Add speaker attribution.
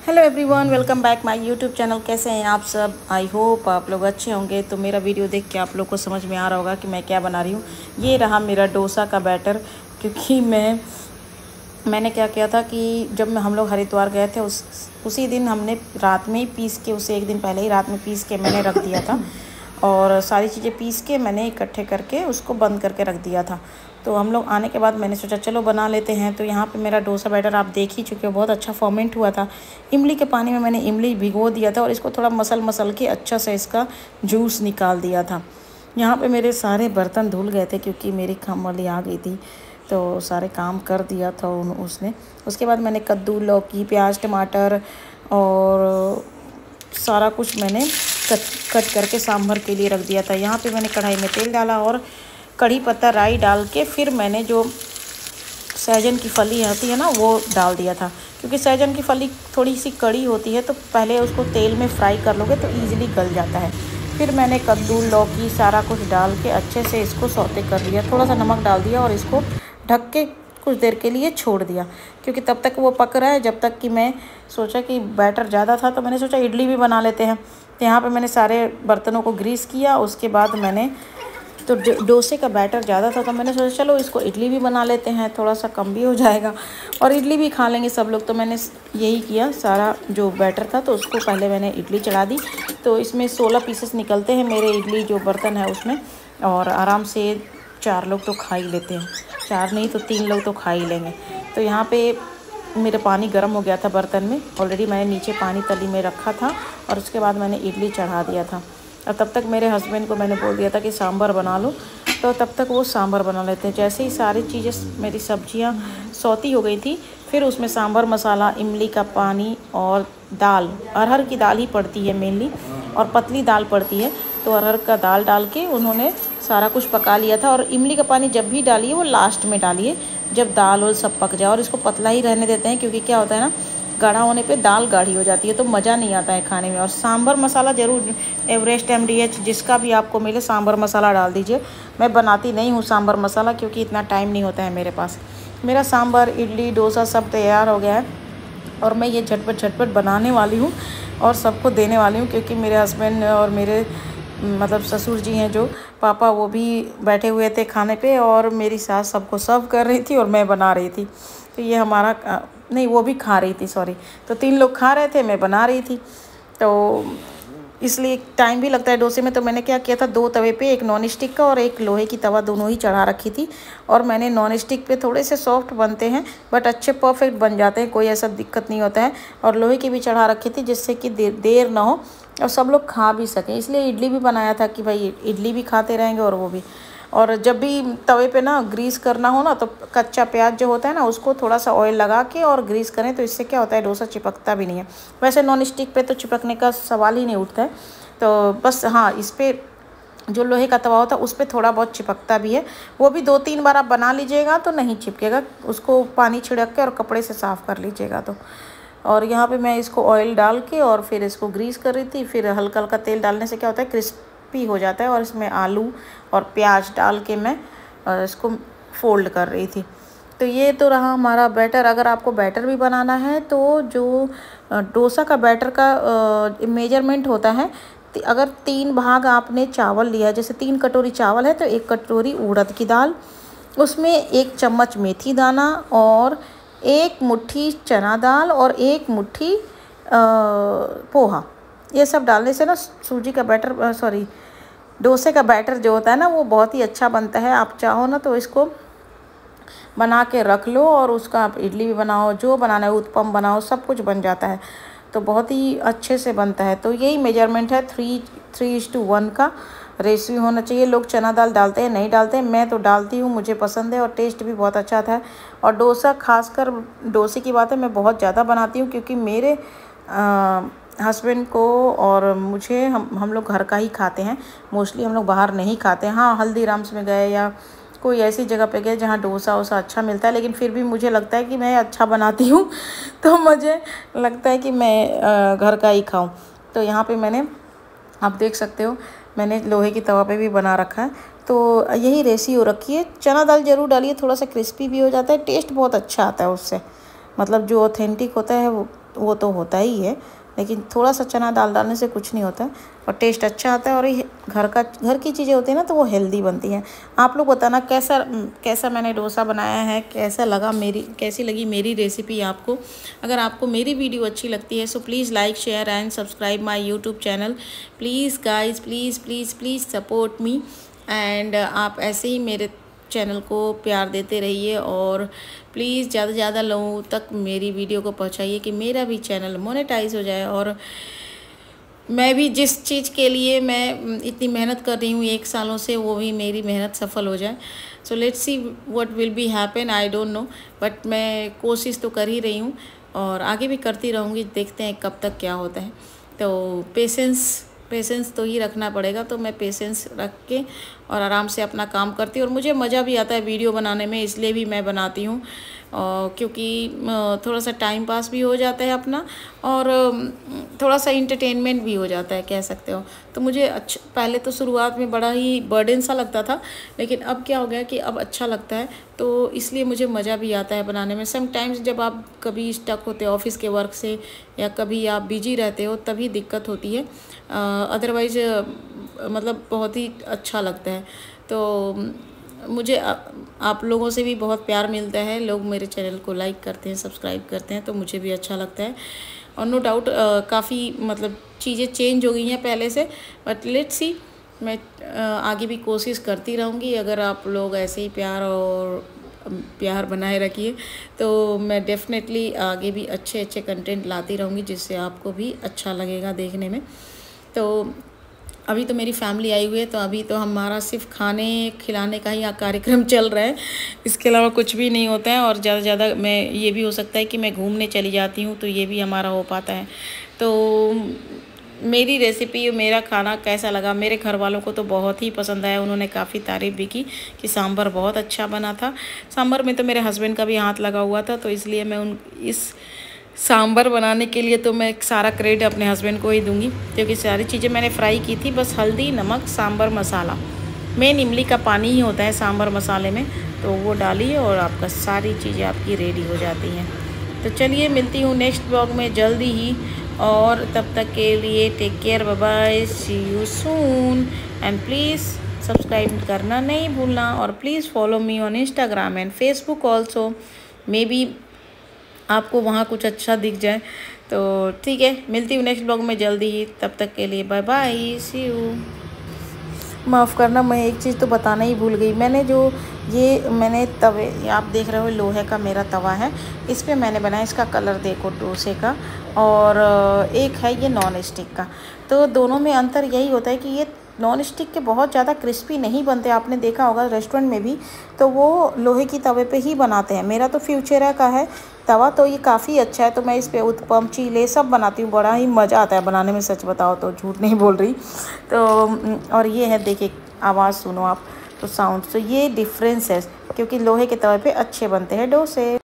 Speaker 1: Hello everyone, welcome back my YouTube channel. कैसे हैं आप सब? आई होप आप लोग अच्छे होंगे। तो मेरा वीडियो देख के आप लोग को समझ में आ रहा होगा कि मैं क्या बना रही हूँ। ये रहा मेरा डोसा का बैटर। क्योंकि मैंने क्या किया था कि जब हम लोग हरिद्वार गए थे उसी दिन हमने रात में ही पीस के, उसे एक दिन पहले ही रात में पीस के मैंने रख दिया था। और सारी चीज़ें पीस के मैंने इकट्ठे करके उसको बंद करके रख दिया था। तो हम लोग आने के बाद मैंने सोचा चलो बना लेते हैं। तो यहाँ पे मेरा डोसा बैटर आप देख ही चुके हो, बहुत अच्छा फर्मेंट हुआ था। इमली के पानी में मैंने इमली भिगो दिया था और इसको थोड़ा मसल के अच्छा से इसका जूस निकाल दिया था। यहाँ पे मेरे सारे बर्तन धुल गए थे क्योंकि मेरी काम वाली आ गई थी, तो सारे काम कर दिया था उसने। उसके बाद मैंने कद्दू, लौकी, प्याज, टमाटर और सारा कुछ मैंने कट करके सांभर के लिए रख दिया था। यहाँ पे मैंने कढ़ाई में तेल डाला और कड़ी पत्ता, राई डाल के फिर मैंने जो सहजन की फली होती है ना वो डाल दिया था। क्योंकि सहजन की फली थोड़ी सी कड़ी होती है, तो पहले उसको तेल में फ्राई कर लोगे तो ईजिली गल जाता है। फिर मैंने कद्दू, लौकी सारा कुछ डाल के अच्छे से इसको सौते कर लिया। थोड़ा सा नमक डाल दिया और इसको ढक के कुछ देर के लिए छोड़ दिया। क्योंकि तब तक वो पक रहा है, जब तक कि मैं सोचा कि बैटर ज़्यादा था तो मैंने सोचा इडली भी बना लेते हैं। तो यहाँ पे मैंने सारे बर्तनों को ग्रीस किया। उसके बाद मैंने तो डोसे का बैटर ज़्यादा था तो मैंने सोचा चलो इसको इडली भी बना लेते हैं, थोड़ा सा कम भी हो जाएगा और इडली भी खा लेंगे सब लोग। तो मैंने यही किया, सारा जो बैटर था तो उसको पहले मैंने इडली चढ़ा दी। तो इसमें 16 पीसेस निकलते हैं मेरे इडली जो बर्तन है उसमें, और आराम से 4 लोग तो खा ही लेते हैं। 4 नहीं तो 3 लोग तो खा ही लेंगे। तो यहाँ पे मेरा पानी गर्म हो गया था बर्तन में, ऑलरेडी मैंने नीचे पानी तली में रखा था और उसके बाद मैंने इडली चढ़ा दिया था। और तब तक मेरे हस्बैंड को मैंने बोल दिया था कि सांभर बना लो, तो तब तक वो सांभर बना लेते हैं। जैसे ही सारी चीज़ें मेरी सब्जियां सौती हो गई थी, फिर उसमें सांभर मसाला, इमली का पानी और दाल, अरहर की दाल ही पड़ती है मेनली और पतली दाल पड़ती है, तो अरहर का दाल डाल के उन्होंने सारा कुछ पका लिया था। और इमली का पानी जब भी डालिए वो लास्ट में डालिए, जब दाल और सब पक जाए। और इसको पतला ही रहने देते हैं क्योंकि क्या होता है ना, गाढ़ा होने पे दाल गाढ़ी हो जाती है तो मज़ा नहीं आता है खाने में। और सांभर मसाला ज़रूर एवरेस्ट, MDH जिसका भी आपको मिले सांभर मसाला डाल दीजिए। मैं बनाती नहीं हूँ सांभर मसाला क्योंकि इतना टाइम नहीं होता है मेरे पास। मेरा सांभर, इडली, डोसा सब तैयार हो गया है और मैं ये झटपट बनाने वाली हूँ और सबको देने वाली हूँ। क्योंकि मेरे हस्बैंड और मेरे मतलब ससुर जी हैं जो पापा, वो भी बैठे हुए थे खाने पे और मेरी सास सबको सर्व कर रही थी और मैं बना रही थी। तो ये हमारा नहीं, वो भी खा रही थी, सॉरी। तो 3 लोग खा रहे थे, मैं बना रही थी, तो इसलिए टाइम भी लगता है डोसे में। तो मैंने क्या किया था, 2 तवे पे, एक नॉन स्टिक का और एक लोहे की तवा, दोनों ही चढ़ा रखी थी। और मैंने नॉन स्टिक पे थोड़े से सॉफ्ट बनते हैं बट अच्छे परफेक्ट बन जाते हैं, कोई ऐसा दिक्कत नहीं होता है। और लोहे की भी चढ़ा रखी थी जिससे कि देर ना हो और सब लोग खा भी सकें। इसलिए इडली भी बनाया था कि भाई इडली भी खाते रहेंगे और वो भी। और जब भी तवे पे ना ग्रीस करना हो ना, तो कच्चा प्याज जो होता है ना उसको थोड़ा सा ऑयल लगा के और ग्रीस करें, तो इससे क्या होता है डोसा चिपकता भी नहीं है। वैसे नॉन स्टिक पे तो चिपकने का सवाल ही नहीं उठता है। तो बस हाँ, इस पर जो लोहे का तवा होता है उस पर थोड़ा बहुत चिपकता भी है। वो भी 2-3 बार आप बना लीजिएगा तो नहीं चिपकेगा, उसको पानी छिड़क के और कपड़े से साफ़ कर लीजिएगा तो। और यहाँ पे मैं इसको ऑयल डाल के और फिर इसको ग्रीस कर रही थी। फिर हल्का हल्का तेल डालने से क्या होता है, क्रिस्पी हो जाता है। और इसमें आलू और प्याज डाल के मैं इसको फोल्ड कर रही थी। तो ये तो रहा हमारा बैटर। अगर आपको बैटर भी बनाना है तो जो डोसा का बैटर का मेजरमेंट होता है, अगर 3 भाग आपने चावल लिया, जैसे 3 कटोरी चावल है तो 1 कटोरी उड़द की दाल, उसमें 1 चम्मच मेथी दाना और 1 मुट्ठी चना दाल और 1 मुट्ठी पोहा, ये सब डालने से ना सूजी का बैटर, सॉरी डोसे का बैटर जो होता है ना वो बहुत ही अच्छा बनता है। आप चाहो ना तो इसको बना के रख लो और उसका आप इडली भी बनाओ, जो बनाना है, उत्पम बनाओ, सब कुछ बन जाता है। तो बहुत ही अच्छे से बनता है। तो यही मेजरमेंट है, 3:1 का रेशियो होना चाहिए। लोग चना दाल डालते हैं, नहीं डालते हैं, मैं तो डालती हूँ, मुझे पसंद है और टेस्ट भी बहुत अच्छा था। और डोसा, खासकर डोसे की बात है, मैं बहुत ज़्यादा बनाती हूँ क्योंकि मेरे हस्बैंड को और मुझे, हम लोग घर का ही खाते हैं मोस्टली, हम लोग बाहर नहीं खाते हैं। हाँ, हल्दीराम्स में गए या कोई ऐसी जगह पे गए जहाँ डोसा वोसा अच्छा मिलता है, लेकिन फिर भी मुझे लगता है कि मैं अच्छा बनाती हूँ तो मुझे लगता है कि मैं घर का ही खाऊं। तो यहाँ पे मैंने, आप देख सकते हो, मैंने लोहे की तवा पे भी बना रखा है। तो यही रेशियो रखिए। चना दाल ज़रूर डालिए, थोड़ा सा क्रिस्पी भी हो जाता है, टेस्ट बहुत अच्छा आता है उससे। मतलब जो ऑथेंटिक होता है वो वो तो होता ही है, लेकिन थोड़ा सा चना दाल डालने से कुछ नहीं होता और टेस्ट अच्छा आता है। और ये घर की चीज़ें होती हैं ना, तो वो हेल्दी बनती हैं। आप लोग बताना कैसा मैंने डोसा बनाया है, कैसी लगी मेरी रेसिपी आपको। अगर आपको मेरी वीडियो अच्छी लगती है so please like share and subscribe my YouTube channel. Please guys, please please please support me and आप ऐसे ही मेरे चैनल को प्यार देते रहिए और प्लीज़ ज़्यादा से ज़्यादा लोगों तक मेरी वीडियो को पहुंचाइए कि मेरा भी चैनल मोनेटाइज हो जाए और मैं भी जिस चीज़ के लिए मैं इतनी मेहनत कर रही हूँ 1 सालों से, वो भी मेरी मेहनत सफल हो जाए। So let's see what will be happen, I don't know, but मैं कोशिश तो कर ही रही हूँ और आगे भी करती रहूँगी। देखते हैं कब तक क्या होता है। तो पेशेंस तो ही रखना पड़ेगा। तो मैं पेशेंस रख के और आराम से अपना काम करती हूँ और मुझे मज़ा भी आता है वीडियो बनाने में, इसलिए भी मैं बनाती हूँ क्योंकि थोड़ा सा टाइम पास भी हो जाता है अपना और थोड़ा सा इंटरटेनमेंट भी हो जाता है, कह सकते हो। तो मुझे पहले तो शुरुआत में बड़ा ही बर्डन सा लगता था, लेकिन अब क्या हो गया कि अब अच्छा लगता है, तो इसलिए मुझे मज़ा भी आता है बनाने में। समटाइम्स जब आप कभी स्टक होते हो ऑफिस के वर्क से या कभी आप बिजी रहते हो तभी दिक्कत होती है, अदरवाइज़ मतलब बहुत ही अच्छा लगता है। तो मुझे आप लोगों से भी बहुत प्यार मिलता है, लोग मेरे चैनल को लाइक करते हैं, सब्सक्राइब करते हैं, तो मुझे भी अच्छा लगता है। और नो डाउट काफ़ी मतलब चीज़ें चेंज हो गई हैं पहले से, बट लेट्स सी, मैं आगे भी कोशिश करती रहूँगी। अगर आप लोग ऐसे ही प्यार बनाए रखिए तो मैं डेफिनेटली आगे भी अच्छे कंटेंट लाती रहूँगी जिससे आपको भी अच्छा लगेगा देखने में। तो अभी तो मेरी फैमिली आई हुई है, तो अभी तो हमारा सिर्फ खाने खिलाने का ही कार्यक्रम चल रहा है, इसके अलावा कुछ भी नहीं होता है। और ज़्यादा से ज़्यादा मैं ये भी हो सकता है कि मैं घूमने चली जाती हूँ, तो ये भी हमारा हो पाता है। तो मेरी रेसिपी, मेरा खाना कैसा लगा, मेरे घर वालों को तो बहुत ही पसंद आया। उन्होंने काफ़ी तारीफ़ भी की कि सांभर बहुत अच्छा बना था। सांभर में तो मेरे हस्बैंड का भी हाथ लगा हुआ था, तो इसलिए मैं इस सांभर बनाने के लिए तो मैं सारा क्रेडिट अपने हस्बैंड को ही दूंगी, क्योंकि सारी चीज़ें मैंने फ्राई की थी। बस हल्दी, नमक, सांभर मसाला, मेन इमली का पानी ही होता है सांभर मसाले में, तो वो डालिए और आपका सारी चीज़ें आपकी रेडी हो जाती हैं। तो चलिए मिलती हूँ नेक्स्ट ब्लॉग में जल्दी ही, और तब तक के लिए take care, bye bye, see you soon and please subscribe करना नहीं भूलना और please follow me on Instagram and Facebook also. Maybe आपको वहाँ कुछ अच्छा दिख जाए, तो ठीक है। मिलती हूँ नेक्स्ट ब्लॉग में जल्दी ही, तब तक के लिए बाय बाय, सी यू। माफ़ करना, मैं एक चीज़ तो बताना ही भूल गई। मैंने तवे, आप देख रहे हो लोहे का मेरा तवा है, इस पे मैंने बनाया। इसका कलर देखो डोसे का, और एक है ये नॉन स्टिक का। तो दोनों में अंतर यही होता है कि ये नॉन स्टिक के बहुत ज़्यादा क्रिस्पी नहीं बनते, आपने देखा होगा रेस्टोरेंट में भी, तो वो लोहे की तवे पे ही बनाते हैं। मेरा तो फ्यूचरा का है तवा, तो ये काफ़ी अच्छा है। तो मैं इस पे उत्पम, चीले सब बनाती हूँ, बड़ा ही मज़ा आता है बनाने में, सच बताओ तो, झूठ नहीं बोल रही। तो और ये है, देखिए आवाज़ सुनो आप, तो साउंड, तो ये डिफरेंस है, क्योंकि लोहे के तवे पे अच्छे बनते हैं डोसे।